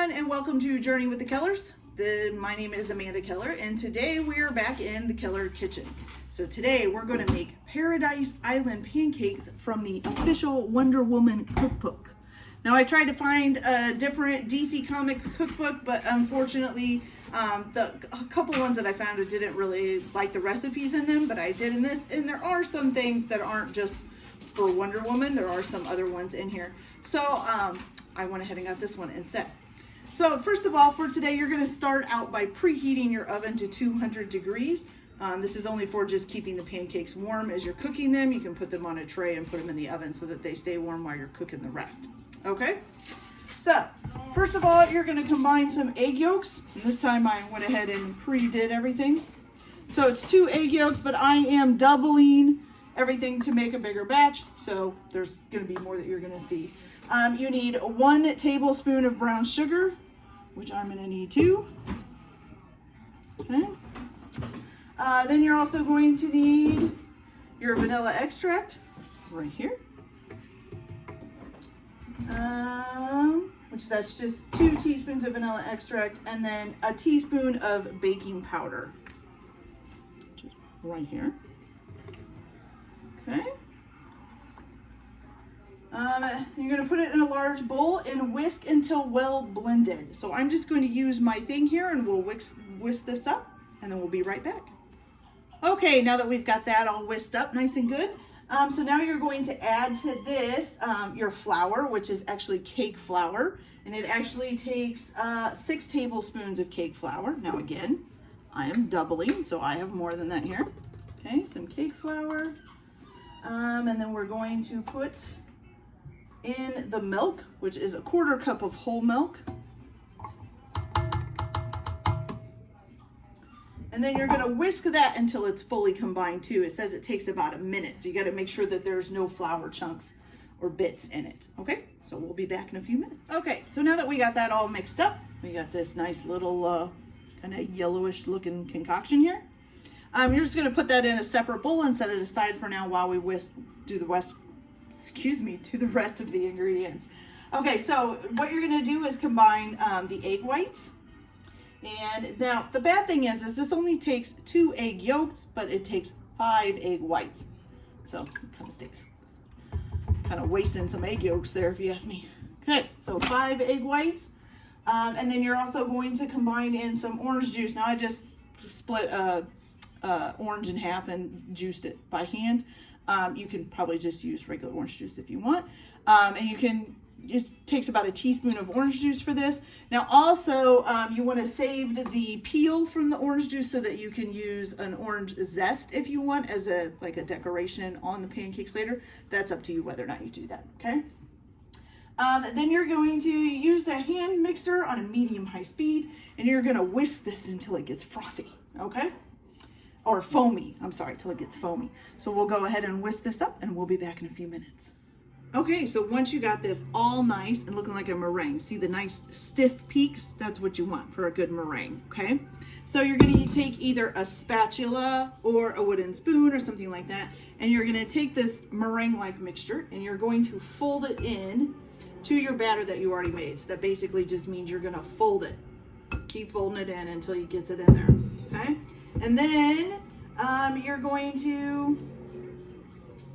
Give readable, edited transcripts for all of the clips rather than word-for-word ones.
everyone, and welcome to Journey with the Kellers. My name is Amanda Keller, and today we are back in the Keller kitchen. So today we're going to make Paradise Island pancakes from the official Wonder Woman cookbook. Now I tried to find a different DC comic cookbook, but unfortunately a couple ones that I found, I didn't really like the recipes in them, but I did in this, and there are some things that aren't just for Wonder Woman. There are some other ones in here. So I went ahead and got this one instead. So first of all, for today, you're going to start out by preheating your oven to 200 degrees. This is only for just keeping the pancakes warm as you're cooking them. You can put them on a tray and put them in the oven so that they stay warm while you're cooking the rest. Okay? So first of all, you're going to combine some egg yolks. And this time I went ahead and pre-did everything. So it's 2 egg yolks, but I am doubling everything to make a bigger batch. So there's going to be more that you're going to see. You need 1 tablespoon of brown sugar, which I'm going to need 2. Okay. Then you're also going to need your vanilla extract right here, which that's just 2 teaspoons of vanilla extract, and then a teaspoon of baking powder, just right here. Okay. You're going to put it in a large bowl and whisk until well blended. So I'm just going to use my thing here and we'll whisk this up, and then we'll be right back. Okay, now that we've got that all whisked up nice and good, so now you're going to add to this your flour, which is actually cake flour, and it actually takes 6 tablespoons of cake flour. Now again, I am doubling, so I have more than that here. Okay, some cake flour, and then we're going to put in the milk, which is a 1/4 cup of whole milk. And then you're going to whisk that until it's fully combined too. It says it takes about a minute, so you got to make sure that there's no flour chunks or bits in it. Okay, so we'll be back in a few minutes. Okay, so now that we got that all mixed up, we got this nice little kind of yellowish looking concoction here. You're just going to put that in a separate bowl and set it aside for now while we do the rest of the ingredients. Okay, so what you're going to do is combine the egg whites. And now the bad thing is this only takes 2 egg yolks, but it takes 5 egg whites. So it kind of stinks. Kind of wasting some egg yolks there, if you ask me. Okay, so 5 egg whites. And then you're also going to combine in some orange juice. Now I just split orange in half and juiced it by hand. You can probably just use regular orange juice if you want. And you can, it takes about a teaspoon of orange juice for this. Now also, you want to save the peel from the orange juice so that you can use an orange zest if you want as like a decoration on the pancakes later. That's up to you whether or not you do that, okay? Then you're going to use the hand mixer on a medium-high speed, and you're going to whisk this until it gets frothy, okay? Or foamy, I'm sorry, till it gets foamy. So we'll go ahead and whisk this up and we'll be back in a few minutes. Okay, so once you got this all nice and looking like a meringue, see the nice stiff peaks? That's what you want for a good meringue, okay? So you're gonna take either a spatula or a wooden spoon or something like that, and you're gonna take this meringue-like mixture and you're going to fold it in to your batter that you already made. So that basically just means you're gonna fold it. Keep folding it in until you get it in there, okay? And then you're going to,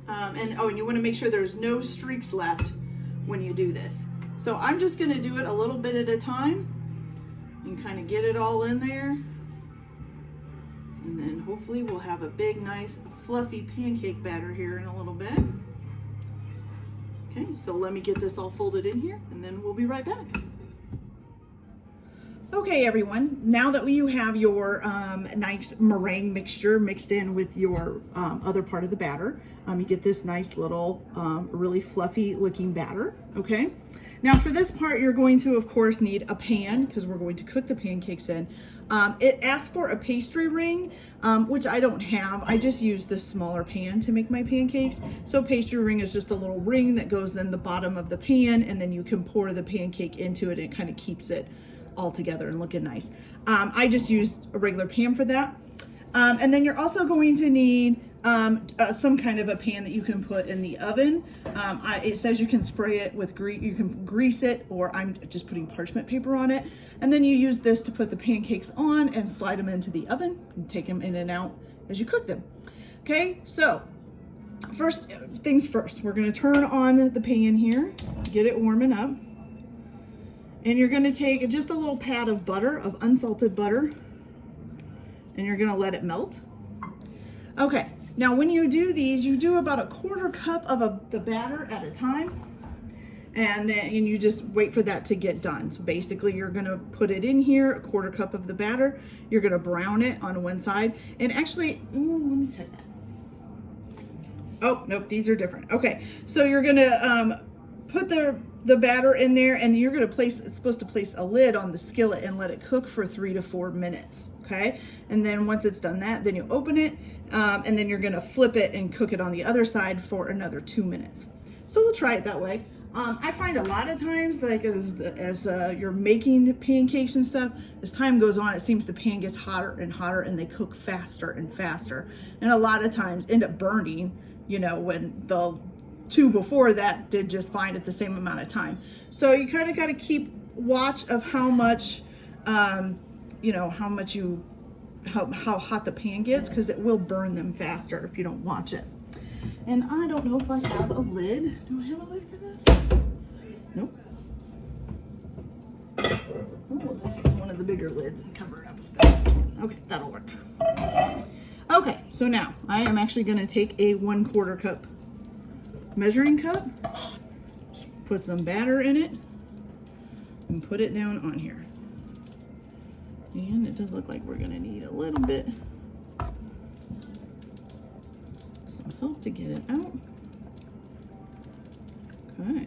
and you want to make sure there's no streaks left when you do this. So I'm just going to do it a little bit at a time and kind of get it all in there. And then hopefully we'll have a big, nice, fluffy pancake batter here in a little bit. Okay, so let me get this all folded in here and then we'll be right back. Okay, everyone, now that you have your nice meringue mixture mixed in with your other part of the batter, you get this nice little really fluffy looking batter, okay? Now for this part, you're going to, of course, need a pan because we're going to cook the pancakes in. It asks for a pastry ring, which I don't have. I just use this smaller pan to make my pancakes. So pastry ring is just a little ring that goes in the bottom of the pan, and then you can pour the pancake into it and it kind of keeps it all together and looking nice. I just used a regular pan for that. And then you're also going to need some kind of a pan that you can put in the oven. It says you can spray it with you can grease it, or I'm just putting parchment paper on it. And then you use this to put the pancakes on and slide them into the oven and take them in and out as you cook them. Okay, so first things first, we're gonna turn on the pan here, get it warming up. And you're gonna take just a little pat of butter, of unsalted butter, and you're gonna let it melt. Okay, now when you do these, you do about a 1/4 cup of the batter at a time, and you just wait for that to get done. So basically you're gonna put it in here, a 1/4 cup of the batter, you're gonna brown it on one side, and actually, let me check that. Oh, nope, these are different. Okay, so you're gonna put the batter in there, and you're gonna it's supposed to place a lid on the skillet and let it cook for 3 to 4 minutes, okay? And then once it's done that, then you open it, and then you're gonna flip it and cook it on the other side for another 2 minutes. So we'll try it that way. I find a lot of times, like as you're making pancakes and stuff, as time goes on, it seems the pan gets hotter and hotter and they cook faster and faster. And a lot of times end up burning, you know, when the 2 before that did just fine at the same amount of time. So you kind of got to keep watch of how much, you know, how hot the pan gets, because it will burn them faster if you don't watch it. And I don't know if I have a lid. Do I have a lid for this? Nope. We'll just use one of the bigger lids and cover it up as best we can. Okay, that'll work. Okay, so now I am actually going to take a 1/4 cup measuring cup, just put some batter in it, and put it down on here. And it does look like we're going to need a little bit, some help to get it out. Okay.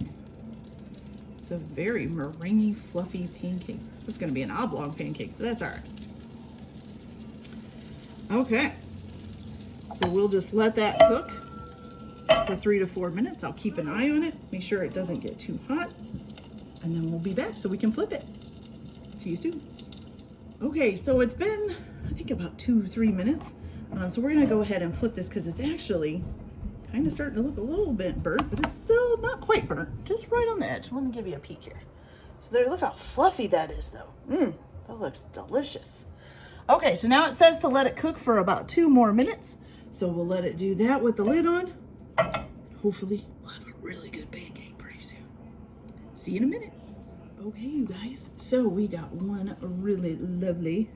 It's a very meringue, fluffy pancake. It's going to be an oblong pancake, but that's all right. Okay. So we'll just let that cook for 3 to 4 minutes. I'll keep an eye on it, make sure it doesn't get too hot, and then we'll be back so we can flip it. See you soon. Okay, so it's been, I think, about 2 or 3 minutes. So we're gonna go ahead and flip this because it's actually kind of starting to look a little bit burnt, but it's still not quite burnt, just right on the edge. Let me give you a peek here. So there, look how fluffy that is though. That looks delicious. Okay, so now it says to let it cook for about 2 more minutes. So we'll let it do that with the lid on. Hopefully we'll have a really good pancake pretty soon. See you in a minute. Okay, you guys, so we got one really lovely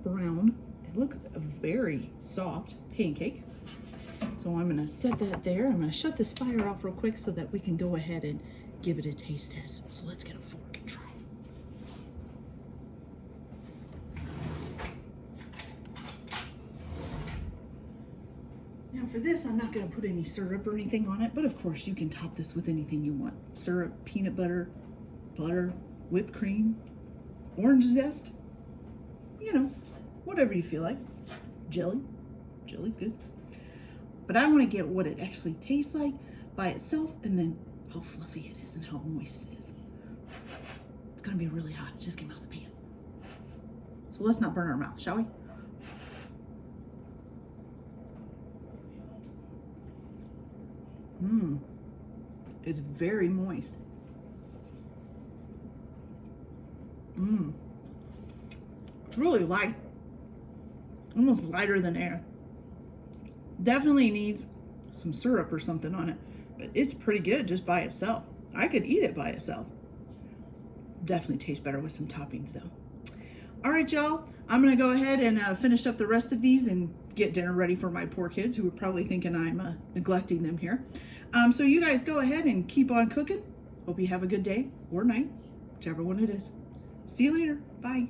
brown, it looks a very soft pancake. So I'm gonna set that there. I'm gonna shut this fire off real quick so that we can go ahead and give it a taste test. So let's get a fork and try. Now for this, I'm not gonna put any syrup or anything on it, but of course you can top this with anything you want. Syrup, peanut butter, whipped cream, orange zest, you know, whatever you feel like. Jelly's good. But I wanna get what it actually tastes like by itself, and then how fluffy it is and how moist it is. It's gonna be really hot, it just came out of the pan. So let's not burn our mouth, shall we? It's very moist. It's really light, almost lighter than air. Definitely needs some syrup or something on it, but it's pretty good just by itself. I could eat it by itself. Definitely tastes better with some toppings though. All right, y'all, I'm gonna go ahead and finish up the rest of these and get dinner ready for my poor kids who are probably thinking I'm neglecting them here. So you guys go ahead and keep on cooking. Hope you have a good day or night, whichever one it is. See you later. Bye.